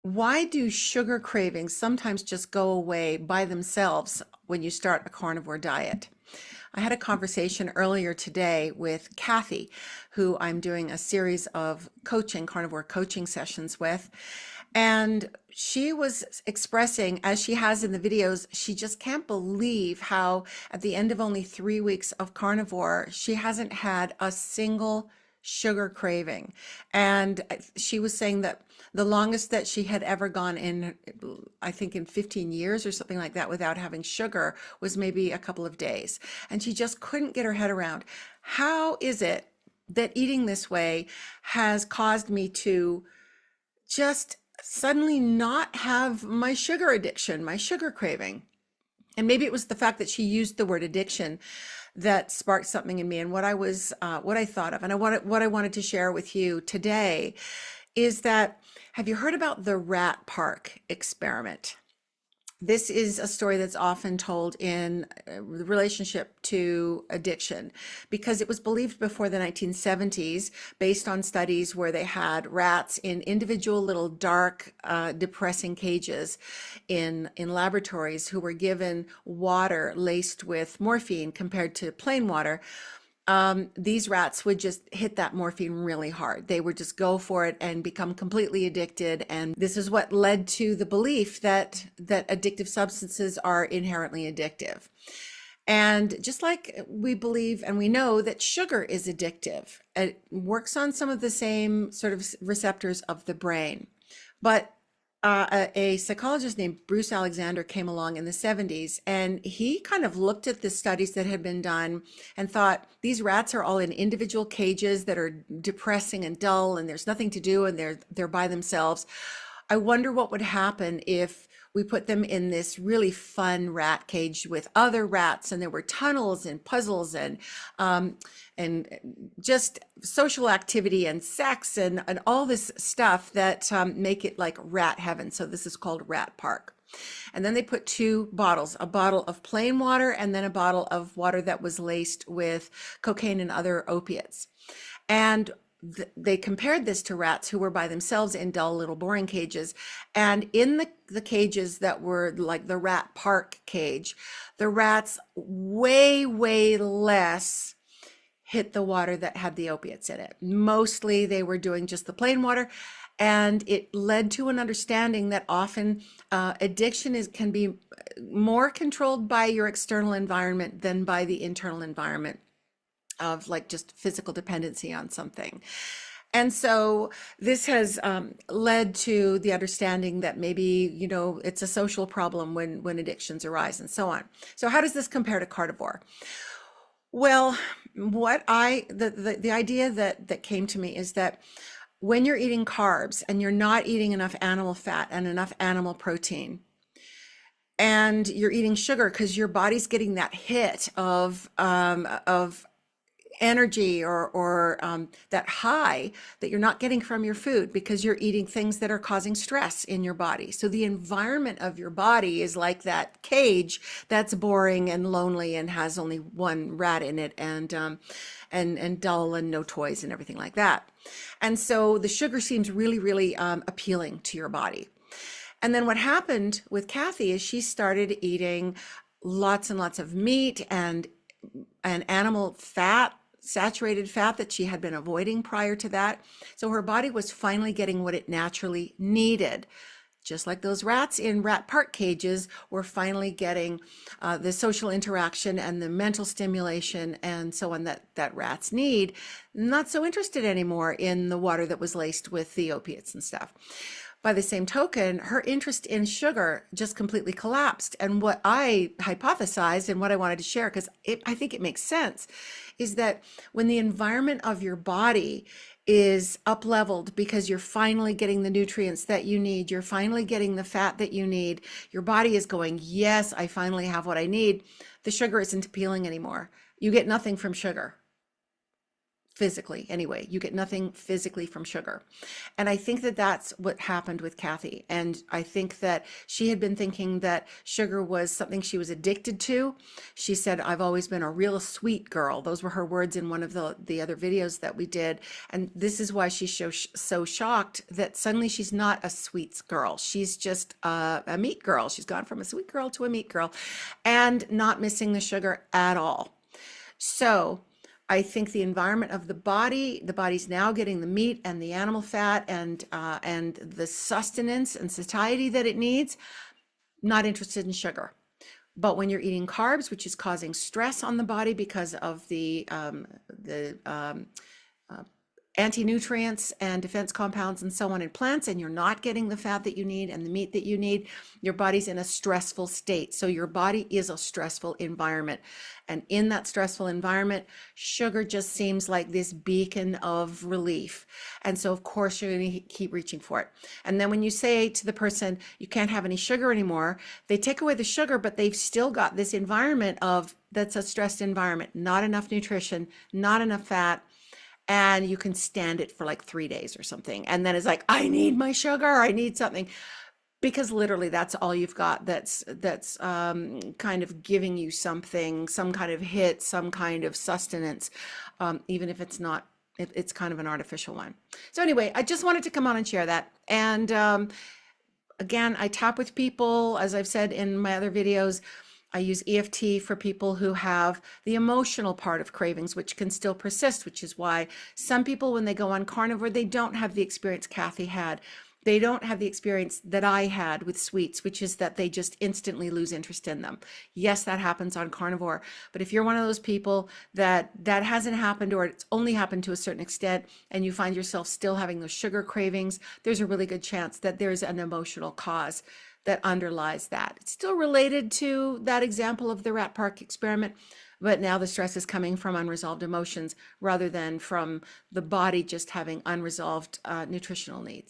Why do sugar cravings sometimes just go away by themselves when you start a carnivore diet? I had a conversation earlier today with Kathy, who I'm doing a series of carnivore coaching sessions with. And she was expressing, as she has in the videos, she just can't believe how, at the end of only 3 weeks of carnivore, she hasn't had a single sugar craving. And she was saying that the longest that she had ever gone in, I think in 15 years or something like that, without having sugar was maybe a couple of days. And she just couldn't get her head around, how is it that eating this way has caused me to just suddenly not have my sugar addiction, my sugar craving. And maybe it was the fact that she used the word addiction that sparked something in me. And what I thought of, and what I wanted to share with you today is that, have you heard about the rat park experiment? This is a story that's often told in relationship to addiction because it was believed before the 1970s, based on studies where they had rats in individual little dark, depressing cages in laboratories who were given water laced with morphine compared to plain water. These rats would just hit that morphine really hard. They would just go for it and become completely addicted. And this is what led to the belief that addictive substances are inherently addictive. And just like we believe and we know that sugar is addictive, it works on some of the same sort of receptors of the brain. But a psychologist named Bruce Alexander came along in the 70s, and he kind of looked at the studies that had been done and thought, these rats are all in individual cages that are depressing and dull, and there's nothing to do, and they're by themselves. I wonder what would happen if we put them in this really fun rat cage with other rats, and there were tunnels and puzzles and just social activity and sex and all this stuff that make it like rat heaven. So this is called Rat Park. And then they put two bottles, a bottle of plain water and then a bottle of water that was laced with cocaine and other opiates. And they compared this to rats who were by themselves in dull little boring cages. And in the cages that were like the rat park cage, the rats way less hit the water that had the opiates in it. Mostly they were doing just the plain water. And it led to an understanding that often addiction can be more controlled by your external environment than by the internal environment of like just physical dependency on something. And so this has led to the understanding that maybe, it's a social problem when addictions arise and so on. So how does this compare to carnivore? Well, the idea that came to me is that when you're eating carbs and you're not eating enough animal fat and enough animal protein, and you're eating sugar because your body's getting that hit of energy or that high that you're not getting from your food because you're eating things that are causing stress in your body. So the environment of your body is like that cage that's boring and lonely and has only one rat in it and dull and no toys and everything like that. And so the sugar seems really appealing to your body. And then what happened with Kathy is she started eating lots and lots of meat and animal fat, saturated fat that she had been avoiding prior to that. So her body was finally getting what it naturally needed. Just like those rats in rat park cages were finally getting the social interaction and the mental stimulation and so on that rats need. Not so interested anymore in the water that was laced with the opiates and stuff. By the same token, her interest in sugar just completely collapsed. And what I hypothesized and what I wanted to share, because I think it makes sense, is that when the environment of your body is up leveled because you're finally getting the nutrients that you need, you're finally getting the fat that you need, your body is going, yes, I finally have what I need, the sugar isn't appealing anymore. You get nothing from sugar. physically anyway. You get nothing physically from sugar. And I think that that's what happened with Kathy. And I think that she had been thinking that sugar was something she was addicted to. She said, I've always been a real sweet girl. Those were her words in one of the other videos that we did. And this is why she's so shocked that suddenly she's not a sweet girl. She's just a meat girl. She's gone from a sweet girl to a meat girl and not missing the sugar at all. So I think the environment of the body's now getting the meat and the animal fat and the sustenance and satiety that it needs, not interested in sugar. But when you're eating carbs, which is causing stress on the body because of the anti-nutrients and defense compounds and so on in plants, and you're not getting the fat that you need and the meat that you need, your body's in a stressful state. So your body is a stressful environment. And in that stressful environment, sugar just seems like this beacon of relief. And so of course you're going to keep reaching for it. And then when you say to the person, you can't have any sugar anymore, they take away the sugar, but they've still got this environment that's a stressed environment, not enough nutrition, not enough fat, and you can stand it for like 3 days or something. And then it's like, I need my sugar, I need something. Because literally that's all you've got that's kind of giving you something, some kind of hit, some kind of sustenance, even if it's not, it's kind of an artificial one. So anyway, I just wanted to come on and share that. And again, I tap with people, as I've said in my other videos. I use EFT for people who have the emotional part of cravings, which can still persist, which is why some people, when they go on carnivore, they don't have the experience Kathy had. They don't have the experience that I had with sweets, which is that they just instantly lose interest in them. Yes, that happens on carnivore. But if you're one of those people that hasn't happened, or it's only happened to a certain extent, and you find yourself still having those sugar cravings, there's a really good chance that there's an emotional cause that underlies that. It's still related to that example of the rat park experiment, but now the stress is coming from unresolved emotions rather than from the body just having unresolved nutritional needs.